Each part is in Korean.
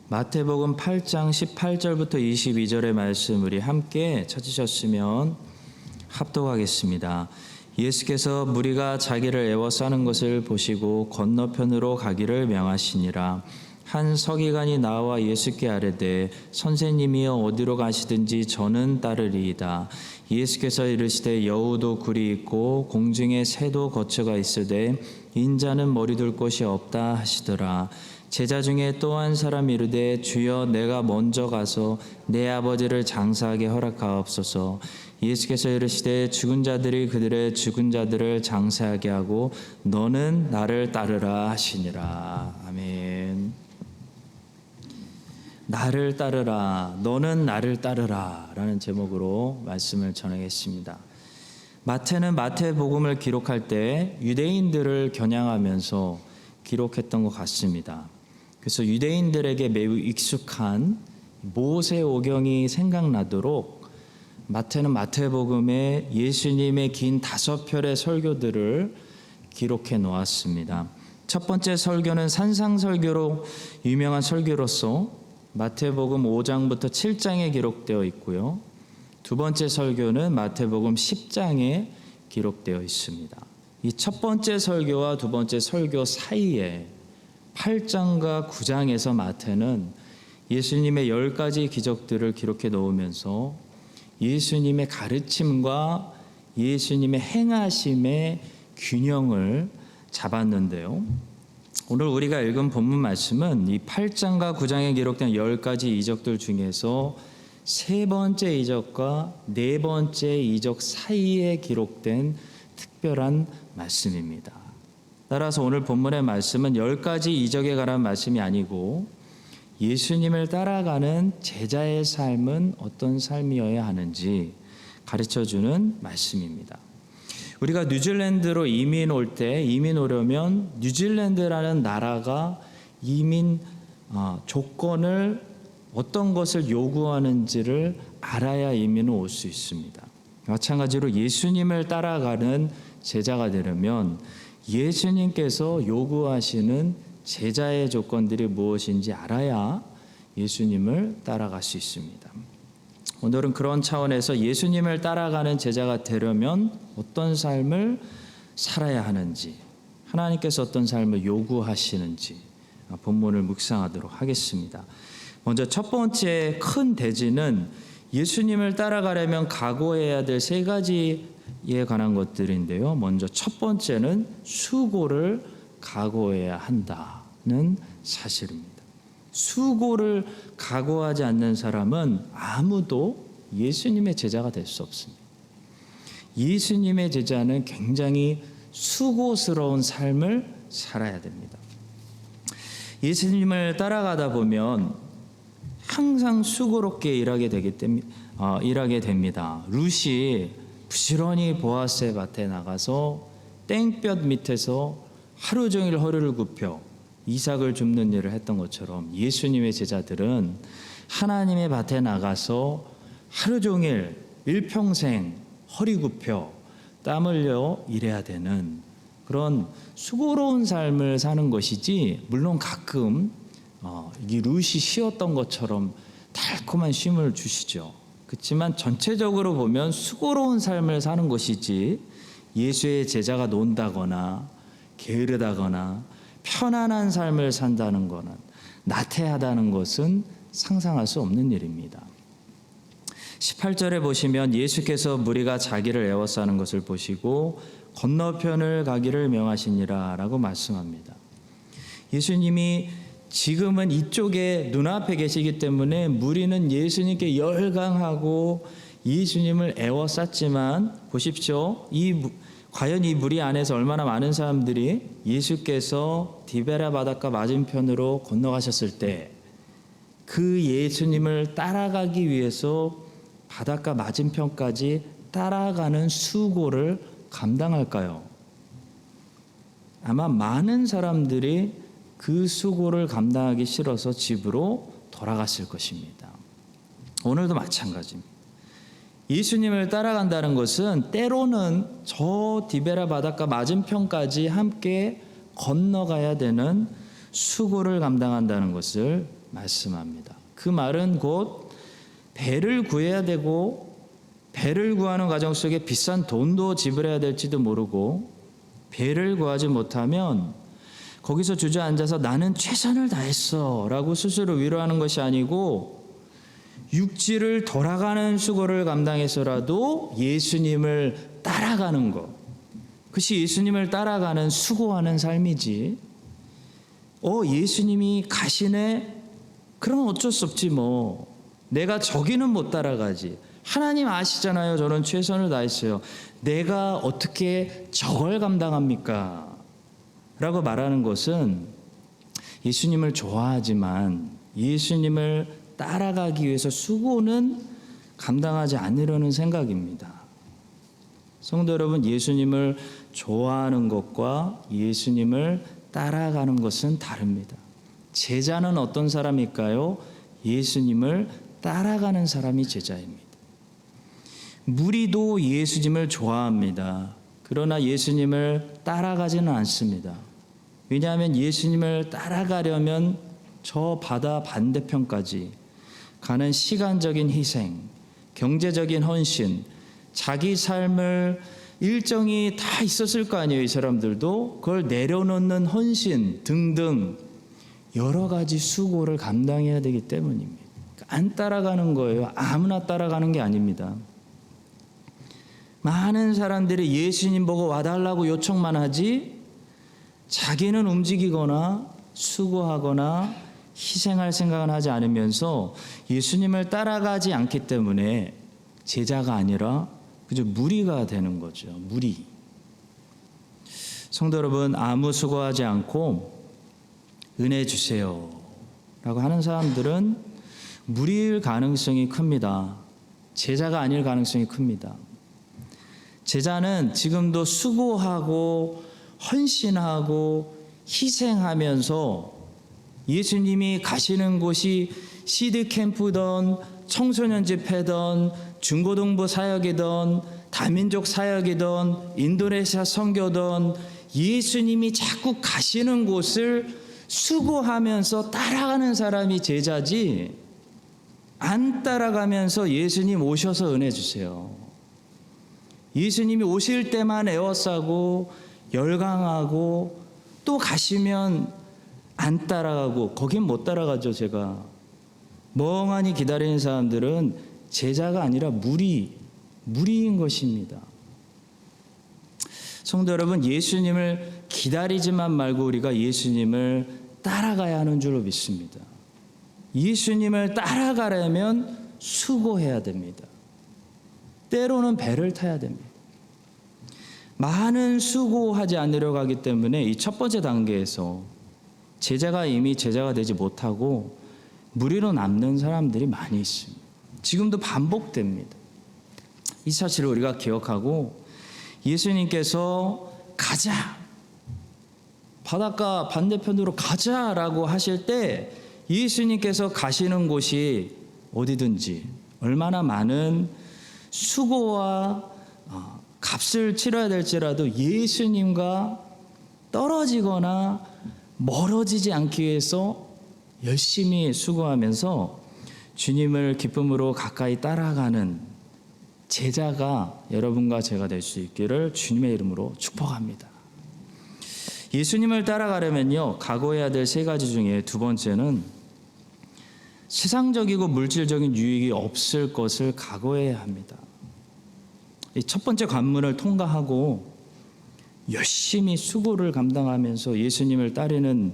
마태복음 8장 18절부터 22절의 말씀 우리 함께 찾으셨으면 합독하겠습니다. 예수께서 무리가 자기를 애워싸는 것을 보시고 건너편으로 가기를 명하시니라. 한 서기관이 나와 예수께 아뢰되 선생님이여 어디로 가시든지 저는 따르리이다. 예수께서 이르시되 여우도 굴이 있고 공중에 새도 거처가 있으되 인자는 머리 둘 곳이 없다 하시더라. 제자 중에 또 한 사람이 이르되 주여 내가 먼저 가서 내 아버지를 장사하게 허락하옵소서. 예수께서 이르시되 죽은 자들이 그들의 죽은 자들을 장사하게 하고 너는 나를 따르라 하시니라. 아멘. 나를 따르라, 너는 나를 따르라 라는 제목으로 말씀을 전하겠습니다. 마태는 마태복음을 기록할 때 유대인들을 겨냥하면서 기록했던 것 같습니다. 그래서 유대인들에게 매우 익숙한 모세오경이 생각나도록 마태는 마태복음에 예수님의 긴 5편의 설교들을 기록해 놓았습니다. 첫 번째 설교는 산상설교로 유명한 설교로서 마태복음 5장부터 7장에 기록되어 있고요. 두 번째 설교는 마태복음 10장에 기록되어 있습니다. 이 첫 번째 설교와 두 번째 설교 사이에 8장과 9장에서 마태는 예수님의 10가지 기적들을 기록해 놓으면서 예수님의 가르침과 예수님의 행하심의 균형을 잡았는데요. 오늘 우리가 읽은 본문 말씀은 이 8장과 9장에 기록된 10가지 이적들 중에서 세 번째 이적과 네 번째 이적 사이에 기록된 특별한 말씀입니다. 따라서 오늘 본문의 말씀은 10가지 이적에 관한 말씀이 아니고 예수님을 따라가는 제자의 삶은 어떤 삶이어야 하는지 가르쳐주는 말씀입니다. 우리가 뉴질랜드로 이민 오려면 뉴질랜드라는 나라가 이민 조건을 어떤 것을 요구하는지를 알아야 이민을 올 수 있습니다. 마찬가지로 예수님을 따라가는 제자가 되려면 예수님께서 요구하시는 제자의 조건들이 무엇인지 알아야 예수님을 따라갈 수 있습니다. 오늘은 그런 차원에서 예수님을 따라가는 제자가 되려면 어떤 삶을 살아야 하는지, 하나님께서 어떤 삶을 요구하시는지 본문을 묵상하도록 하겠습니다. 먼저 첫 번째 큰 대지는 예수님을 따라가려면 각오해야 될 세 가지에 관한 것들인데요. 먼저 첫 번째는 수고를 각오해야 한다는 사실입니다. 수고를 각오하지 않는 사람은 아무도 예수님의 제자가 될 수 없습니다. 예수님의 제자는 굉장히 수고스러운 삶을 살아야 됩니다. 예수님을 따라가다 보면 항상 수고롭게 일하게 됩니다. 룻이 부지런히 보아스의 밭에 나가서 땡볕 밑에서 하루 종일 허리를 굽혀 이삭을 줍는 일을 했던 것처럼 예수님의 제자들은 하나님의 밭에 나가서 하루 종일 일평생 허리 굽혀 땀 흘려 일해야 되는 그런 수고로운 삶을 사는 것이지, 물론 가끔 이 룻이 쉬었던 것처럼 달콤한 쉼을 주시죠. 그렇지만 전체적으로 보면 수고로운 삶을 사는 것이지 예수의 제자가 논다거나 게으르다거나 편안한 삶을 산다는 것은, 나태하다는 것은 상상할 수 없는 일입니다. 18절에 보시면 예수께서 무리가 자기를 애워싸는 것을 보시고 건너편을 가기를 명하시니라 라고 말씀합니다. 예수님이 지금은 이쪽에 눈앞에 계시기 때문에 무리는 예수님께 열광하고 예수님을 애워쌌지만 보십시오. 과연 이 무리 안에서 얼마나 많은 사람들이 예수께서 디베라 바닷가 맞은편으로 건너가셨을 때 그 예수님을 따라가기 위해서 바닷가 맞은편까지 따라가는 수고를 감당할까요? 아마 많은 사람들이 그 수고를 감당하기 싫어서 집으로 돌아갔을 것입니다. 오늘도 마찬가지입니다. 예수님을 따라간다는 것은 때로는 저 디베라 바닷가 맞은편까지 함께 건너가야 되는 수고를 감당한다는 것을 말씀합니다. 그 말은 곧 배를 구해야 되고 배를 구하는 과정 속에 비싼 돈도 지불해야 될지도 모르고 배를 구하지 못하면 거기서 주저앉아서 나는 최선을 다했어 라고 스스로 위로하는 것이 아니고 육지를 돌아가는 수고를 감당해서라도 예수님을 따라가는 것, 그것이 예수님을 따라가는 수고하는 삶이지. 예수님이 가시네? 그러면 어쩔 수 없지 뭐. 내가 저기는 못 따라가지. 하나님 아시잖아요. 저는 최선을 다했어요. 내가 어떻게 저걸 감당합니까? 라고 말하는 것은 예수님을 좋아하지만 예수님을 따라가기 위해서 수고는 감당하지 않으려는 생각입니다. 성도 여러분, 예수님을 좋아하는 것과 예수님을 따라가는 것은 다릅니다. 제자는 어떤 사람일까요? 예수님을 따라가는 사람이 제자입니다. 무리도 예수님을 좋아합니다. 그러나 예수님을 따라가지는 않습니다. 왜냐하면 예수님을 따라가려면 저 바다 반대편까지 가는 시간적인 희생, 경제적인 헌신, 자기 삶을 일정이 다 있었을 거 아니에요. 이 사람들도 그걸 내려놓는 헌신 등등 여러 가지 수고를 감당해야 되기 때문입니다. 안 따라가는 거예요. 아무나 따라가는 게 아닙니다. 많은 사람들이 예수님 보고 와달라고 요청만 하지 자기는 움직이거나 수고하거나 희생할 생각은 하지 않으면서 예수님을 따라가지 않기 때문에 제자가 아니라 그저 무리가 되는 거죠. 무리. 성도 여러분, 아무 수고하지 않고 은혜 주세요 라고 하는 사람들은 무리일 가능성이 큽니다. 제자가 아닐 가능성이 큽니다. 제자는 지금도 수고하고 헌신하고 희생하면서 예수님이 가시는 곳이 시드캠프든 청소년 집회든 중고등부 사역이든 다민족 사역이든 인도네시아 선교든 예수님이 자꾸 가시는 곳을 수고하면서 따라가는 사람이 제자지, 안 따라가면서 예수님 오셔서 은혜 주세요, 예수님이 오실 때만 애워싸고 열광하고 또 가시면 안 따라가고, 거긴 못 따라가죠. 제가 멍하니 기다리는 사람들은 제자가 아니라 무리인 것입니다. 성도 여러분, 예수님을 기다리지만 말고 우리가 예수님을 따라가야 하는 줄로 믿습니다. 예수님을 따라가려면 수고해야 됩니다. 때로는 배를 타야 됩니다. 많은 수고하지 않으려고 하기 때문에 이 첫 번째 단계에서 제자가 이미 제자가 되지 못하고 무리로 남는 사람들이 많이 있습니다. 지금도 반복됩니다. 이 사실을 우리가 기억하고 예수님께서 가자, 바닷가 반대편으로 가자라고 하실 때 예수님께서 가시는 곳이 어디든지 얼마나 많은 수고와 값을 치러야 될지라도 예수님과 떨어지거나 멀어지지 않기 위해서 열심히 수고하면서 주님을 기쁨으로 가까이 따라가는 제자가 여러분과 제가 될 수 있기를 주님의 이름으로 축복합니다. 예수님을 따라가려면요, 각오해야 될 세 가지 중에 두 번째는 세상적이고 물질적인 유익이 없을 것을 각오해야 합니다. 이 첫 번째 관문을 통과하고 열심히 수고를 감당하면서 예수님을 따르는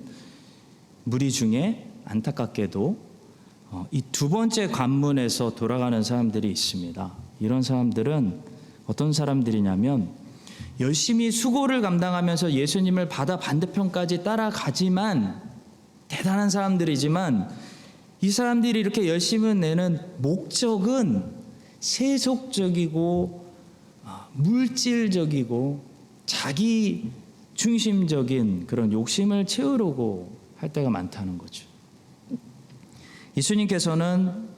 무리 중에 안타깝게도 이 두 번째 관문에서 돌아가는 사람들이 있습니다. 이런 사람들은 어떤 사람들이냐면 열심히 수고를 감당하면서 예수님을 바다 반대편까지 따라가지만 대단한 사람들이지만 이 사람들이 이렇게 열심히 내는 목적은 세속적이고 물질적이고 자기 중심적인 그런 욕심을 채우려고 할 때가 많다는 거죠. 예수님께서는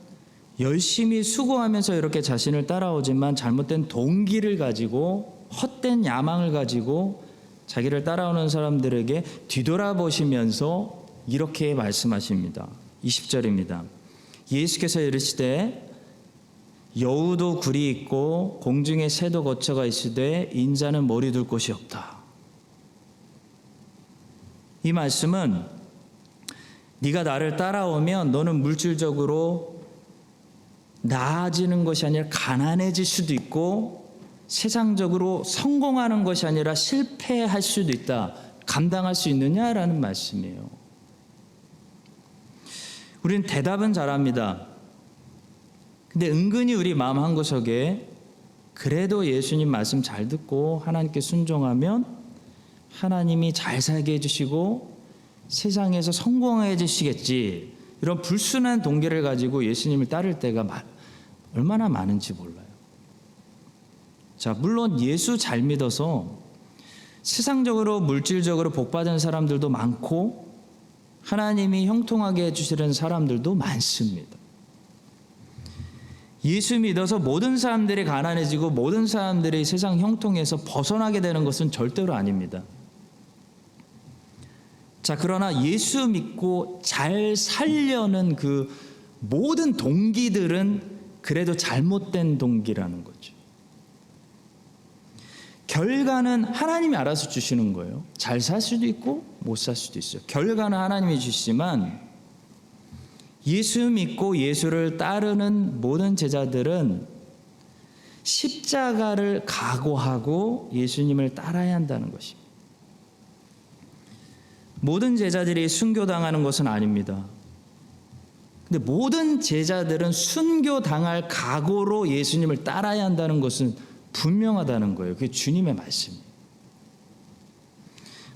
열심히 수고하면서 이렇게 자신을 따라오지만 잘못된 동기를 가지고 헛된 야망을 가지고 자기를 따라오는 사람들에게 뒤돌아보시면서 이렇게 말씀하십니다. 20절입니다. 예수께서 이르시되 여우도 굴이 있고 공중에 새도 거처가 있으되 인자는 머리 둘 곳이 없다. 이 말씀은 네가 나를 따라오면 너는 물질적으로 나아지는 것이 아니라 가난해질 수도 있고 세상적으로 성공하는 것이 아니라 실패할 수도 있다. 감당할 수 있느냐라는 말씀이에요. 우리는 대답은 잘합니다. 근데 은근히 우리 마음 한구석에 그래도 예수님 말씀 잘 듣고 하나님께 순종하면 하나님이 잘 살게 해주시고 세상에서 성공해 주시겠지, 이런 불순한 동기를 가지고 예수님을 따를 때가 얼마나 많은지 몰라요. 자, 물론 예수 잘 믿어서 세상적으로 물질적으로 복받은 사람들도 많고 하나님이 형통하게 해주시는 사람들도 많습니다. 예수 믿어서 모든 사람들이 가난해지고 모든 사람들이 세상 형통에서 벗어나게 되는 것은 절대로 아닙니다. 자, 그러나 예수 믿고 잘 살려는 그 모든 동기들은 그래도 잘못된 동기라는 거죠. 결과는 하나님이 알아서 주시는 거예요. 잘 살 수도 있고 못 살 수도 있어요. 결과는 하나님이 주시지만 예수 믿고 예수를 따르는 모든 제자들은 십자가를 각오하고 예수님을 따라야 한다는 것입니다. 모든 제자들이 순교당하는 것은 아닙니다. 근데 모든 제자들은 순교당할 각오로 예수님을 따라야 한다는 것은 분명하다는 거예요. 그게 주님의 말씀이에요.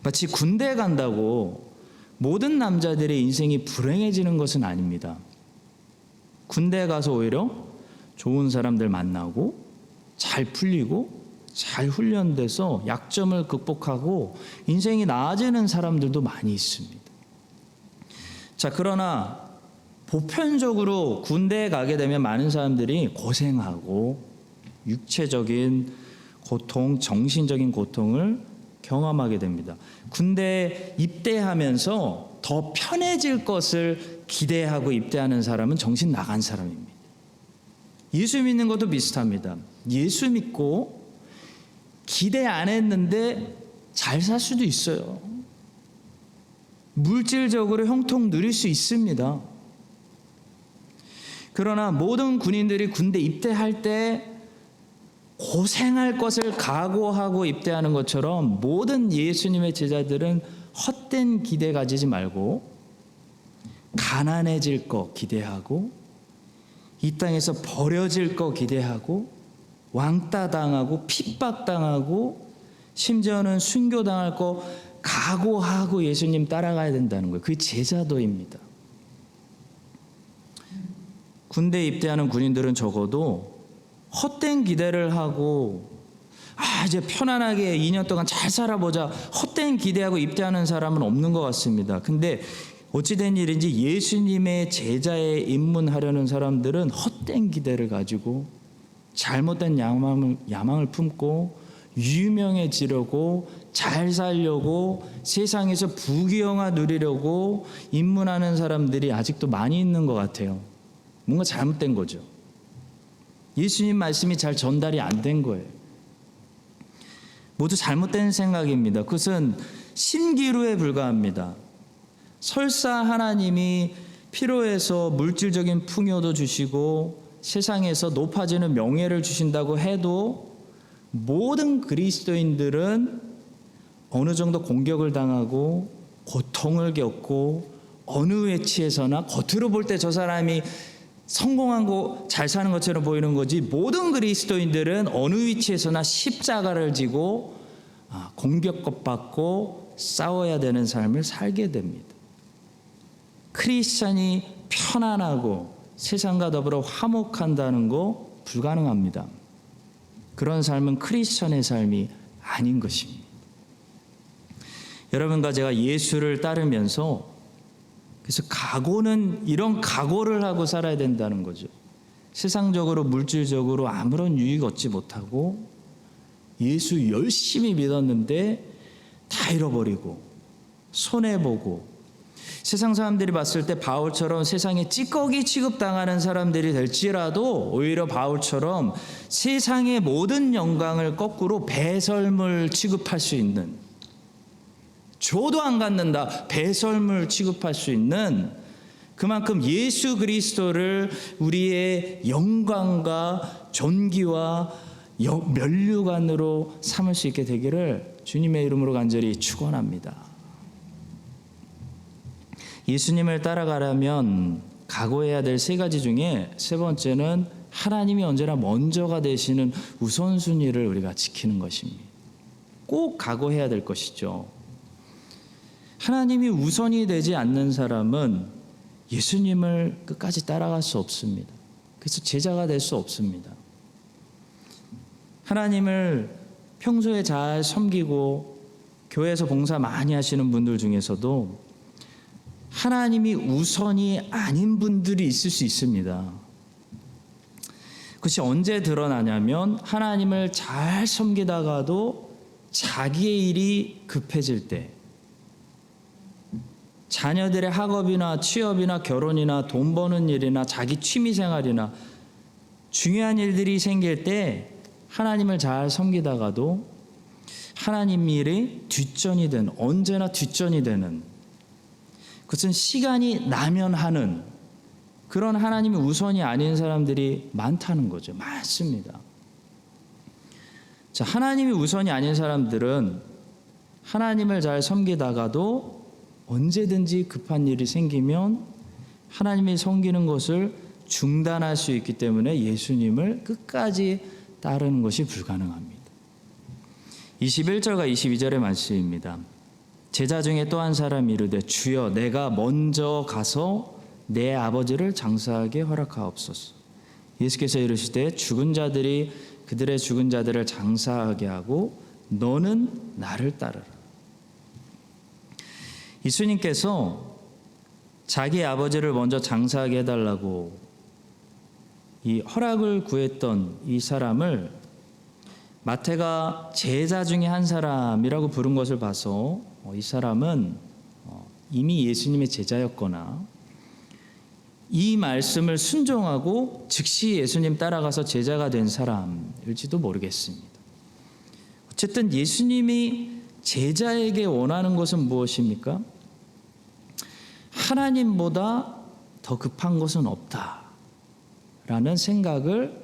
마치 군대에 간다고 모든 남자들의 인생이 불행해지는 것은 아닙니다. 군대에 가서 오히려 좋은 사람들 만나고 잘 풀리고 잘 훈련돼서 약점을 극복하고 인생이 나아지는 사람들도 많이 있습니다. 자, 그러나 보편적으로 군대에 가게 되면 많은 사람들이 고생하고 육체적인 고통, 정신적인 고통을 경험하게 됩니다. 군대에 입대하면서 더 편해질 것을 기대하고 입대하는 사람은 정신 나간 사람입니다. 예수 믿는 것도 비슷합니다. 예수 믿고 기대 안 했는데 잘 살 수도 있어요. 물질적으로 형통 누릴 수 있습니다. 그러나 모든 군인들이 군대 입대할 때 고생할 것을 각오하고 입대하는 것처럼 모든 예수님의 제자들은 헛된 기대 가지지 말고 가난해질 거 기대하고 이 땅에서 버려질 거 기대하고 왕따 당하고 핍박 당하고 심지어는 순교당할 거 각오하고 예수님 따라가야 된다는 거예요. 그게 제자도입니다. 군대에 입대하는 군인들은 적어도 헛된 기대를 하고 이제 편안하게 2년 동안 잘 살아보자 헛된 기대하고 입대하는 사람은 없는 것 같습니다. 근데 어찌된 일인지 예수님의 제자에 입문하려는 사람들은 헛된 기대를 가지고 잘못된 야망을 품고 유명해지려고 잘 살려고 세상에서 부귀영화 누리려고 입문하는 사람들이 아직도 많이 있는 것 같아요. 뭔가 잘못된 거죠. 예수님 말씀이 잘 전달이 안 된 거예요. 모두 잘못된 생각입니다. 그것은 신기루에 불과합니다. 설사 하나님이 필요해서 물질적인 풍요도 주시고 세상에서 높아지는 명예를 주신다고 해도 모든 그리스도인들은 어느 정도 공격을 당하고 고통을 겪고 어느 위치에서나 겉으로 볼 때 저 사람이 성공하고 잘 사는 것처럼 보이는 거지, 모든 그리스도인들은 어느 위치에서나 십자가를 지고 공격받고 싸워야 되는 삶을 살게 됩니다. 크리스찬이 편안하고 세상과 더불어 화목한다는 거 불가능합니다. 그런 삶은 크리스찬의 삶이 아닌 것입니다. 여러분과 제가 예수를 따르면서 그래서 각오는 이런 각오를 하고 살아야 된다는 거죠. 세상적으로 물질적으로 아무런 유익 얻지 못하고 예수 열심히 믿었는데 다 잃어버리고 손해보고 세상 사람들이 봤을 때 바울처럼 세상에 찌꺼기 취급당하는 사람들이 될지라도 오히려 바울처럼 세상의 모든 영광을 거꾸로 배설물 취급할 수 있는, 줘도 안 갖는다 배설물 취급할 수 있는, 그만큼 예수 그리스도를 우리의 영광과 존귀와 면류관으로 삼을 수 있게 되기를 주님의 이름으로 간절히 축원합니다. 예수님을 따라가려면 각오해야 될 세 가지 중에 세 번째는 하나님이 언제나 먼저가 되시는 우선순위를 우리가 지키는 것입니다. 꼭 각오해야 될 것이죠. 하나님이 우선이 되지 않는 사람은 예수님을 끝까지 따라갈 수 없습니다. 그래서 제자가 될 수 없습니다. 하나님을 평소에 잘 섬기고 교회에서 봉사 많이 하시는 분들 중에서도 하나님이 우선이 아닌 분들이 있을 수 있습니다. 그것이 언제 드러나냐면 하나님을 잘 섬기다가도 자기의 일이 급해질 때, 자녀들의 학업이나 취업이나 결혼이나 돈 버는 일이나 자기 취미생활이나 중요한 일들이 생길 때 하나님을 잘 섬기다가도 하나님 일이 뒷전이 되는, 언제나 뒷전이 되는, 그것은 시간이 나면 하는 그런 하나님이 우선이 아닌 사람들이 많다는 거죠. 많습니다. 자, 하나님이 우선이 아닌 사람들은 하나님을 잘 섬기다가도 언제든지 급한 일이 생기면 하나님이 섬기는 것을 중단할 수 있기 때문에 예수님을 끝까지 따르는 것이 불가능합니다. 21절과 22절의 말씀입니다. 제자 중에 또 한 사람이 이르되 주여 내가 먼저 가서 내 아버지를 장사하게 허락하옵소서. 예수께서 이르시되 죽은 자들이 그들의 죽은 자들을 장사하게 하고 너는 나를 따르라. 예수님께서 자기 아버지를 먼저 장사하게 해달라고 이 허락을 구했던 이 사람을 마태가 제자 중에 한 사람이라고 부른 것을 봐서 이 사람은 이미 예수님의 제자였거나 이 말씀을 순종하고 즉시 예수님 따라가서 제자가 된 사람일지도 모르겠습니다. 어쨌든 예수님이 제자에게 원하는 것은 무엇입니까? 하나님보다 더 급한 것은 없다라는 생각을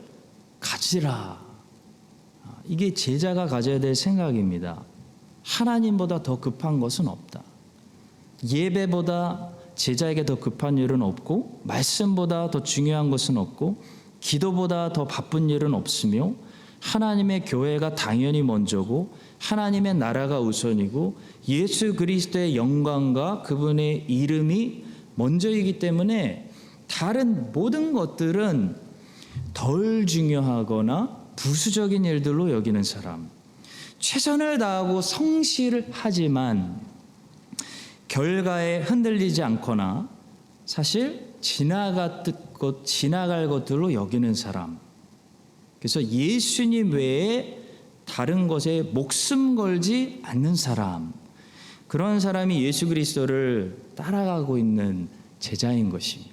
가지라. 이게 제자가 가져야 될 생각입니다. 하나님보다 더 급한 것은 없다. 예배보다 제자에게 더 급한 일은 없고, 말씀보다 더 중요한 것은 없고, 기도보다 더 바쁜 일은 없으며, 하나님의 교회가 당연히 먼저고 하나님의 나라가 우선이고 예수 그리스도의 영광과 그분의 이름이 먼저이기 때문에 다른 모든 것들은 덜 중요하거나 부수적인 일들로 여기는 사람, 최선을 다하고 성실하지만 결과에 흔들리지 않거나 사실 지나갈 것들로 여기는 사람, 그래서 예수님 외에 다른 것에 목숨 걸지 않는 사람, 그런 사람이 예수 그리스도를 따라가고 있는 제자인 것입니다.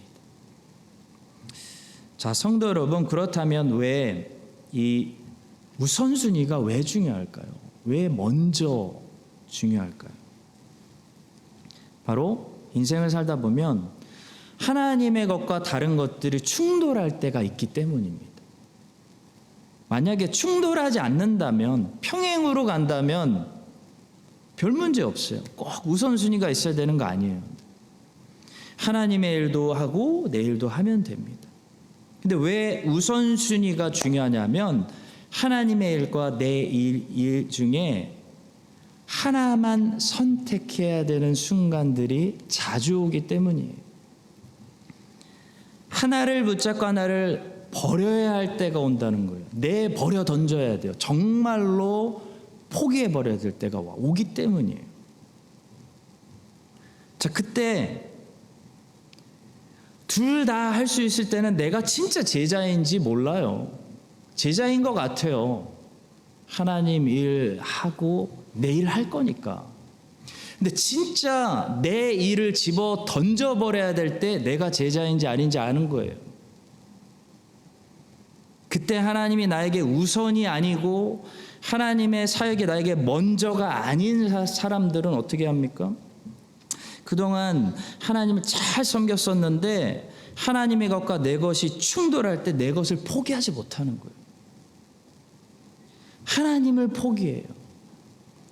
자, 성도 여러분, 그렇다면 왜 이 우선순위가 왜 중요할까요? 왜 먼저 중요할까요? 바로 인생을 살다 보면 하나님의 것과 다른 것들이 충돌할 때가 있기 때문입니다. 만약에 충돌하지 않는다면, 평행으로 간다면 별 문제 없어요. 꼭 우선순위가 있어야 되는 거 아니에요. 하나님의 일도 하고 내 일도 하면 됩니다. 근데 왜 우선순위가 중요하냐면 하나님의 일과 내 일 중에 하나만 선택해야 되는 순간들이 자주 오기 때문이에요. 하나를 붙잡고 하나를 버려야 할 때가 온다는 거예요. 내버려 던져야 돼요. 정말로 포기해 버려야 될 때가 오기 때문이에요. 자, 그때 둘 다 할 수 있을 때는 내가 진짜 제자인지 몰라요. 제자인 것 같아요. 하나님 일 하고 내 일 할 거니까. 근데 진짜 내 일을 집어 던져버려야 될 때 내가 제자인지 아닌지 아는 거예요. 그때 하나님이 나에게 우선이 아니고 하나님의 사역이 나에게 먼저가 아닌 사람들은 어떻게 합니까? 그동안 하나님을 잘 섬겼었는데 하나님의 것과 내 것이 충돌할 때 내 것을 포기하지 못하는 거예요. 하나님을 포기해요.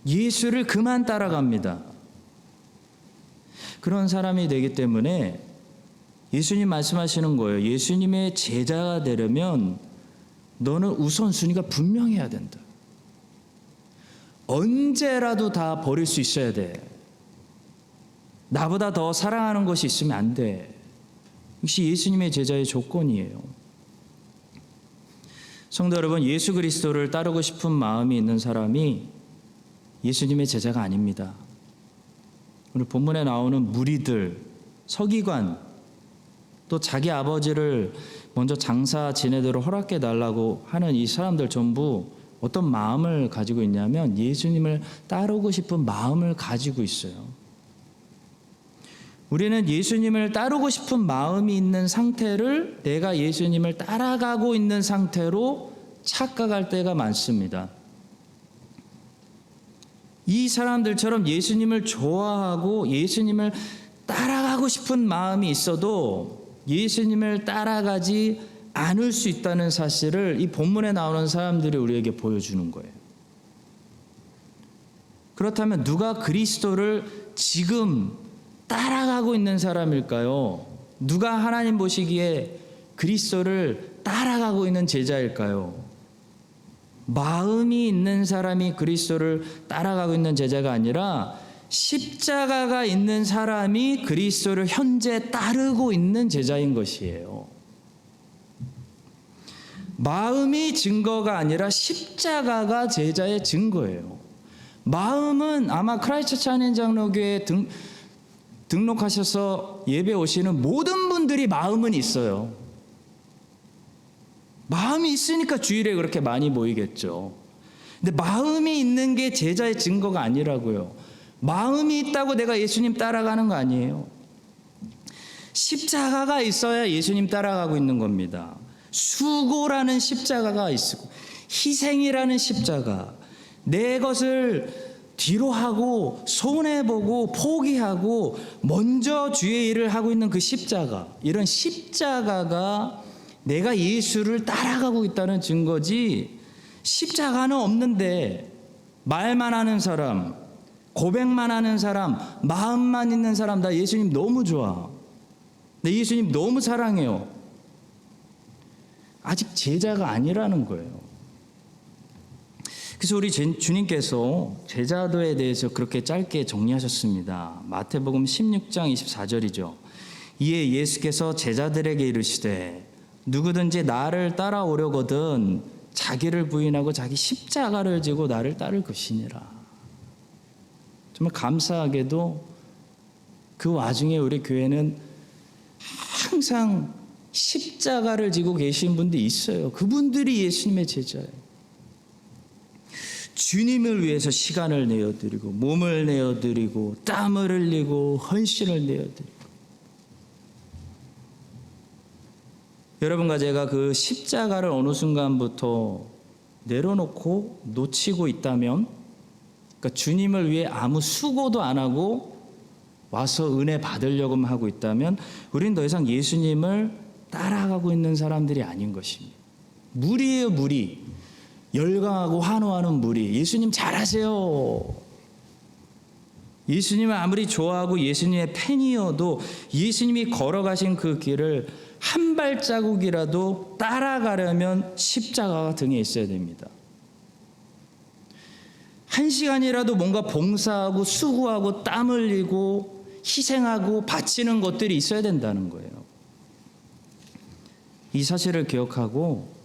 예수를 그만 따라갑니다. 그런 사람이 되기 때문에 예수님 말씀하시는 거예요. 예수님의 제자가 되려면 너는 우선순위가 분명해야 된다. 언제라도 다 버릴 수 있어야 돼. 나보다 더 사랑하는 것이 있으면 안 돼. 역시 예수님의 제자의 조건이에요. 성도 여러분, 예수 그리스도를 따르고 싶은 마음이 있는 사람이 예수님의 제자가 아닙니다. 오늘 본문에 나오는 무리들, 서기관, 또 자기 아버지를 먼저 장사 지내도록 허락해 달라고 하는 이 사람들 전부 어떤 마음을 가지고 있냐면 예수님을 따르고 싶은 마음을 가지고 있어요. 우리는 예수님을 따르고 싶은 마음이 있는 상태를 내가 예수님을 따라가고 있는 상태로 착각할 때가 많습니다. 이 사람들처럼 예수님을 좋아하고 예수님을 따라가고 싶은 마음이 있어도 예수님을 따라가지 않을 수 있다는 사실을 이 본문에 나오는 사람들이 우리에게 보여주는 거예요. 그렇다면 누가 그리스도를 지금 따라가고 있는 사람일까요? 누가 하나님 보시기에 그리스도를 따라가고 있는 제자일까요? 마음이 있는 사람이 그리스도를 따라가고 있는 제자가 아니라 십자가가 있는 사람이 그리스도를 현재 따르고 있는 제자인 것이에요. 마음이 증거가 아니라 십자가가 제자의 증거예요. 마음은 아마 크라이스트처치 한인장로교회에 등록하셔서 예배 오시는 모든 분들이 마음은 있어요. 마음이 있으니까 주일에 그렇게 많이 모이겠죠. 근데 마음이 있는 게 제자의 증거가 아니라고요. 마음이 있다고 내가 예수님 따라가는 거 아니에요. 십자가가 있어야 예수님 따라가고 있는 겁니다. 수고라는 십자가가 있고 희생이라는 십자가, 내 것을 뒤로 하고 손해보고 포기하고 먼저 주의 일을 하고 있는 그 십자가, 이런 십자가가 내가 예수를 따라가고 있다는 증거지, 십자가는 없는데 말만 하는 사람, 고백만 하는 사람, 마음만 있는 사람, 나 예수님 너무 좋아, 내 예수님 너무 사랑해요, 아직 제자가 아니라는 거예요. 그래서 우리 주님께서 제자도에 대해서 그렇게 짧게 정리하셨습니다. 마태복음 16장 24절이죠. 이에 예수께서 제자들에게 이르시되 누구든지 나를 따라오려거든 자기를 부인하고 자기 십자가를 지고 나를 따를 것이니라. 정말 감사하게도 그 와중에 우리 교회는 항상 십자가를 지고 계신 분들이 있어요. 그분들이 예수님의 제자예요. 주님을 위해서 시간을 내어드리고 몸을 내어드리고 땀을 흘리고 헌신을 내어드리고, 여러분과 제가 그 십자가를 어느 순간부터 내려놓고 놓치고 있다면, 그러니까 주님을 위해 아무 수고도 안 하고 와서 은혜 받으려고만 하고 있다면 우리는 더 이상 예수님을 따라가고 있는 사람들이 아닌 것입니다. 무리예요, 무리. 열광하고 환호하는 무리. 예수님 잘하세요. 예수님을 아무리 좋아하고 예수님의 팬이어도 예수님이 걸어가신 그 길을 한 발자국이라도 따라가려면 십자가가 등에 있어야 됩니다. 한 시간이라도 뭔가 봉사하고 수고하고 땀 흘리고 희생하고 바치는 것들이 있어야 된다는 거예요. 이 사실을 기억하고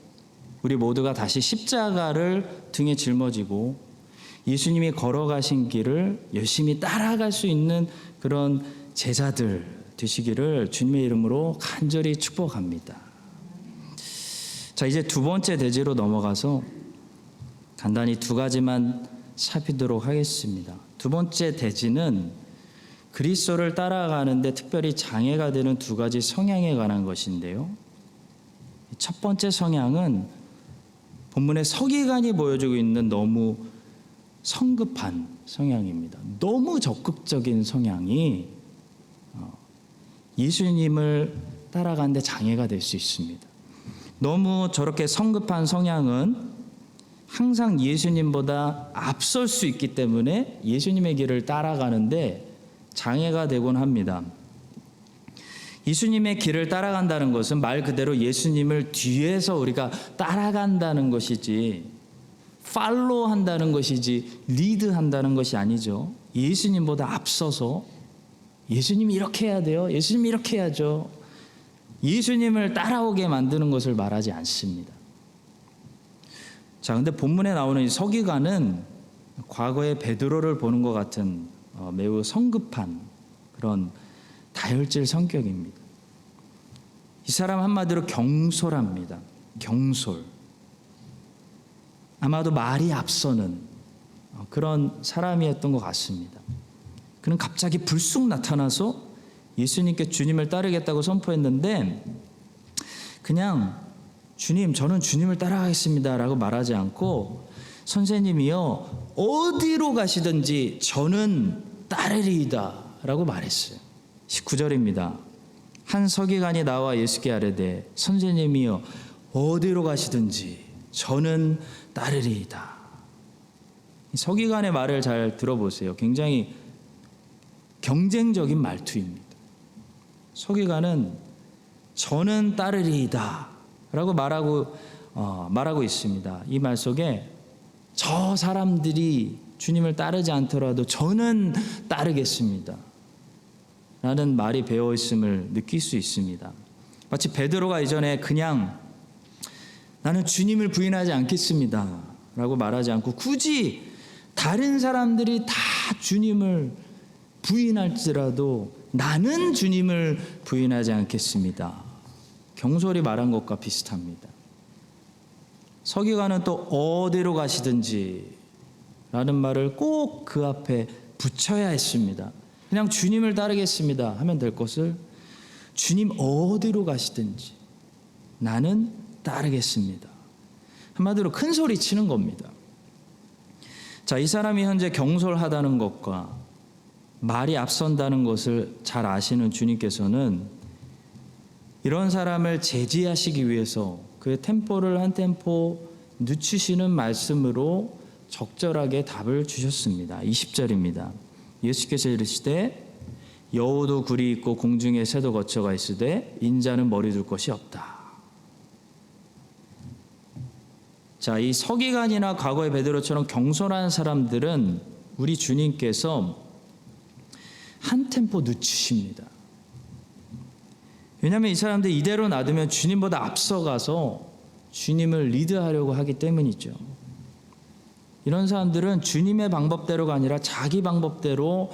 우리 모두가 다시 십자가를 등에 짊어지고 예수님이 걸어가신 길을 열심히 따라갈 수 있는 그런 제자들 되시기를 주님의 이름으로 간절히 축복합니다. 자, 이제 두 번째 대지로 넘어가서 간단히 두 가지만 살피도록 하겠습니다. 두 번째 대지는 그리스도를 따라가는데 특별히 장애가 되는 두 가지 성향에 관한 것인데요. 첫 번째 성향은 본문의 서기관이 보여주고 있는 너무 성급한 성향입니다. 너무 적극적인 성향이 예수님을 따라가는데 장애가 될 수 있습니다. 너무 저렇게 성급한 성향은 항상 예수님보다 앞설 수 있기 때문에 예수님의 길을 따라가는데 장애가 되곤 합니다. 예수님의 길을 따라간다는 것은 말 그대로 예수님을 뒤에서 우리가 따라간다는 것이지, 팔로우 한다는 것이지, 리드 한다는 것이 아니죠. 예수님보다 앞서서 예수님이 이렇게 해야 돼요. 예수님이 이렇게 해야죠. 예수님을 따라오게 만드는 것을 말하지 않습니다. 자, 근데 본문에 나오는 이 서기관은 과거의 베드로를 보는 것 같은 매우 성급한 그런 다혈질 성격입니다. 이 사람 한마디로 경솔합니다. 경솔. 아마도 말이 앞서는 그런 사람이었던 것 같습니다. 그는 갑자기 불쑥 나타나서 예수님께 주님을 따르겠다고 선포했는데 그냥 주님, 저는 주님을 따라가겠습니다 라고 말하지 않고 선생님이요 어디로 가시든지 저는 따르리이다 라고 말했어요. 19절입니다. 한 서기관이 나와 예수께 아뢰되 선생님이요 어디로 가시든지 저는 따르리이다. 서기관의 말을 잘 들어보세요. 굉장히 경쟁적인 말투입니다. 서기관은 저는 따르리이다 라고 말하고 있습니다. 이 말 속에 저 사람들이 주님을 따르지 않더라도 저는 따르겠습니다 라는 말이 배어있음을 느낄 수 있습니다. 마치 베드로가 이전에 그냥 나는 주님을 부인하지 않겠습니다 라고 말하지 않고 굳이 다른 사람들이 다 주님을 부인할지라도 나는 주님을 부인하지 않겠습니다. 경솔히 말한 것과 비슷합니다. 서기관은 또 어디로 가시든지 라는 말을 꼭 그 앞에 붙여야 했습니다. 그냥 주님을 따르겠습니다 하면 될 것을 주님 어디로 가시든지 나는 따르겠습니다. 한마디로 큰 소리 치는 겁니다. 자, 이 사람이 현재 경솔하다는 것과 말이 앞선다는 것을 잘 아시는 주님께서는 이런 사람을 제지하시기 위해서 그의 템포를 한 템포 늦추시는 말씀으로 적절하게 답을 주셨습니다. 20절입니다. 예수께서 이르시되 여우도 굴이 있고 공중에 새도 거처가 있으되 인자는 머리 둘 곳이 없다. 자, 이 서기관이나 과거의 베드로처럼 경솔한 사람들은 우리 주님께서 한 템포 늦추십니다. 왜냐하면 이 사람들 이대로 놔두면 주님보다 앞서가서 주님을 리드하려고 하기 때문이죠. 이런 사람들은 주님의 방법대로가 아니라 자기 방법대로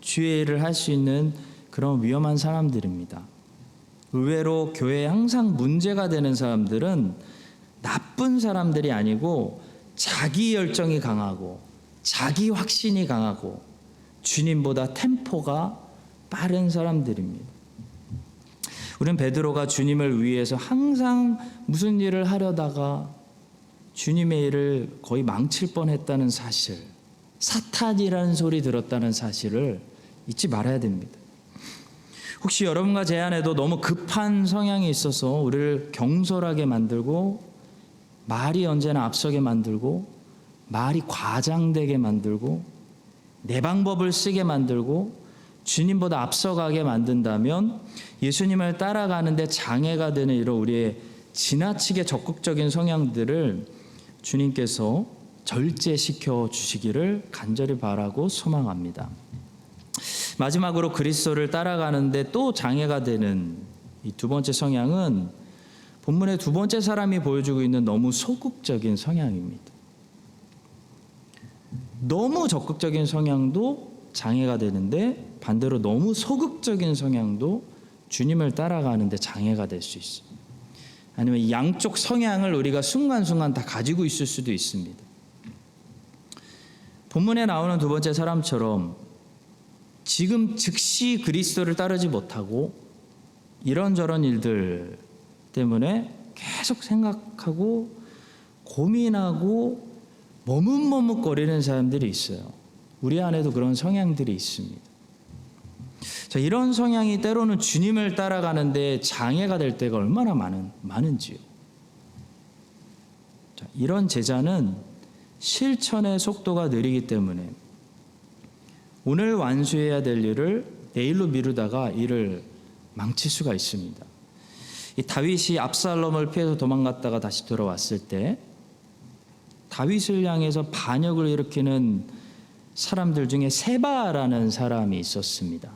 주의 일을 할 수 있는 그런 위험한 사람들입니다. 의외로 교회에 항상 문제가 되는 사람들은 나쁜 사람들이 아니고 자기 열정이 강하고 자기 확신이 강하고 주님보다 템포가 빠른 사람들입니다. 우리는 베드로가 주님을 위해서 항상 무슨 일을 하려다가 주님의 일을 거의 망칠 뻔했다는 사실, 사탄이라는 소리 들었다는 사실을 잊지 말아야 됩니다. 혹시 여러분과 제 안에도 너무 급한 성향이 있어서 우리를 경솔하게 만들고 말이 언제나 앞서게 만들고 말이 과장되게 만들고 내 방법을 쓰게 만들고 주님보다 앞서가게 만든다면 예수님을 따라가는데 장애가 되는 이런 우리의 지나치게 적극적인 성향들을 주님께서 절제시켜 주시기를 간절히 바라고 소망합니다. 마지막으로 그리스도를 따라가는데 또 장애가 되는 이 두 번째 성향은 본문의 두 번째 사람이 보여주고 있는 너무 소극적인 성향입니다. 너무 적극적인 성향도 장애가 되는데 반대로 너무 소극적인 성향도 주님을 따라가는데 장애가 될 수 있습니다. 아니면 양쪽 성향을 우리가 순간순간 다 가지고 있을 수도 있습니다. 본문에 나오는 두 번째 사람처럼 지금 즉시 그리스도를 따르지 못하고 이런저런 일들 때문에 계속 생각하고 고민하고 머뭇머뭇거리는 사람들이 있어요. 우리 안에도 그런 성향들이 있습니다. 자, 이런 성향이 때로는 주님을 따라가는데 장애가 될 때가 얼마나 많은지요. 자, 이런 제자는 실천의 속도가 느리기 때문에 오늘 완수해야 될 일을 내일로 미루다가 일을 망칠 수가 있습니다. 이 다윗이 압살롬을 피해서 도망갔다가 다시 돌아왔을 때 다윗을 향해서 반역을 일으키는 사람들 중에 세바라는 사람이 있었습니다.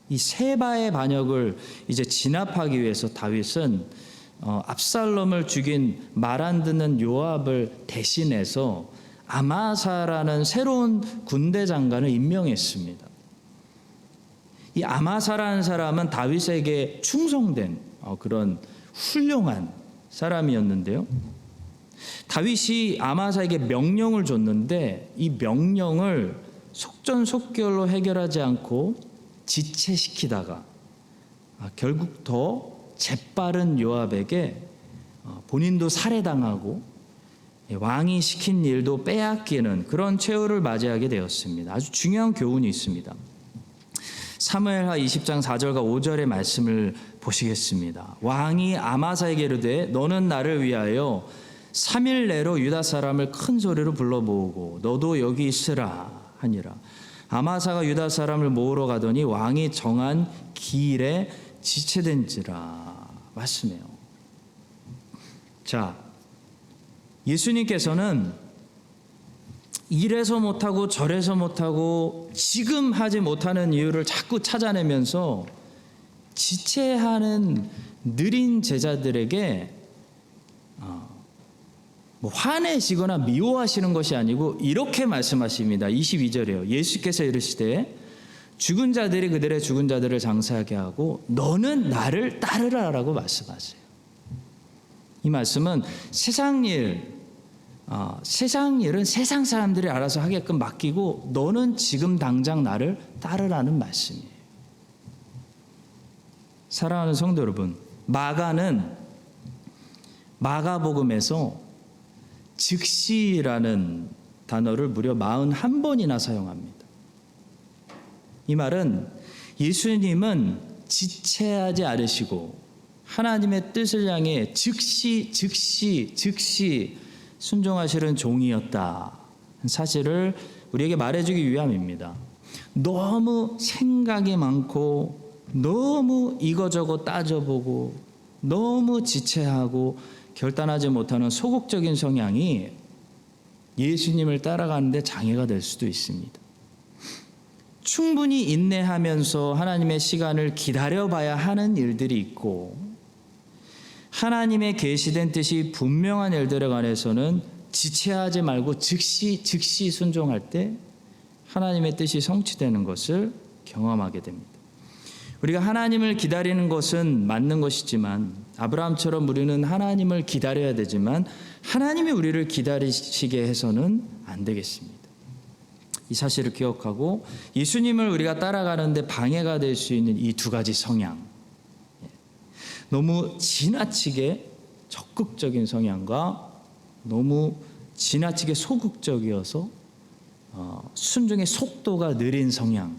이 세바의 반역을 이제 진압하기 위해서 다윗은 압살롬을 죽인 말 안 듣는 요압을 대신해서 아마사라는 새로운 군대 장관을 임명했습니다. 이 아마사라는 사람은 다윗에게 충성된 그런 훌륭한 사람이었는데요. 다윗이 아마사에게 명령을 줬는데 이 명령을 속전속결로 해결하지 않고 지체시키다가 결국 더 재빠른 요압에게 본인도 살해당하고 왕이 시킨 일도 빼앗기는 그런 최후를 맞이하게 되었습니다. 아주 중요한 교훈이 있습니다. 사무엘하 20장 4절과 5절의 말씀을 보시겠습니다. 왕이 아마사에게 이르되 너는 나를 위하여 3일 내로 유다 사람을 큰 소리로 불러 모으고 너도 여기 있으라 하니라. 아마사가 유다 사람을 모으러 가더니 왕이 정한 기일에 지체된지라. 말씀해요. 자, 예수님께서는 이래서 못하고 저래서 못하고 지금 하지 못하는 이유를 자꾸 찾아내면서 지체하는 느린 제자들에게 화내시거나 미워하시는 것이 아니고 이렇게 말씀하십니다. 22절이에요. 예수께서 이르시되 죽은 자들이 그들의 죽은 자들을 장사하게 하고 너는 나를 따르라라고 말씀하세요. 이 말씀은 세상 일은 세상 사람들이 알아서 하게끔 맡기고 너는 지금 당장 나를 따르라는 말씀이에요. 사랑하는 성도 여러분, 마가는 마가복음에서 즉시라는 단어를 무려 41번이나 사용합니다. 이 말은 예수님은 지체하지 않으시고 하나님의 뜻을 향해 즉시 순종하시는 종이었다 사실을 우리에게 말해주기 위함입니다. 너무 생각이 많고 너무 이거저거 따져보고 너무 지체하고 결단하지 못하는 소극적인 성향이 예수님을 따라가는데 장애가 될 수도 있습니다. 충분히 인내하면서 하나님의 시간을 기다려봐야 하는 일들이 있고 하나님의 계시된 뜻이 분명한 일들에 관해서는 지체하지 말고 즉시 순종할 때 하나님의 뜻이 성취되는 것을 경험하게 됩니다. 우리가 하나님을 기다리는 것은 맞는 것이지만 아브라함처럼 우리는 하나님을 기다려야 되지만 하나님이 우리를 기다리시게 해서는 안 되겠습니다. 이 사실을 기억하고 예수님을 우리가 따라가는데 방해가 될 수 있는 이 두 가지 성향, 너무 지나치게 적극적인 성향과 너무 지나치게 소극적이어서 순종의 속도가 느린 성향,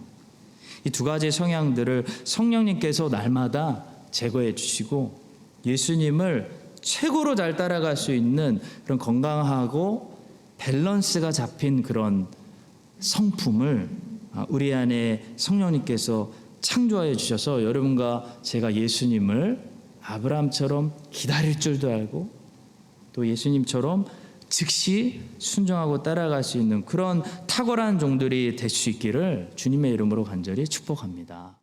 이 두 가지 성향들을 성령님께서 날마다 제거해 주시고 예수님을 최고로 잘 따라갈 수 있는 그런 건강하고 밸런스가 잡힌 그런 성품을 우리 안에 성령님께서 창조하여 주셔서 여러분과 제가 예수님을 아브라함처럼 기다릴 줄도 알고 또 예수님처럼 즉시 순종하고 따라갈 수 있는 그런 탁월한 종들이 될 수 있기를 주님의 이름으로 간절히 축복합니다.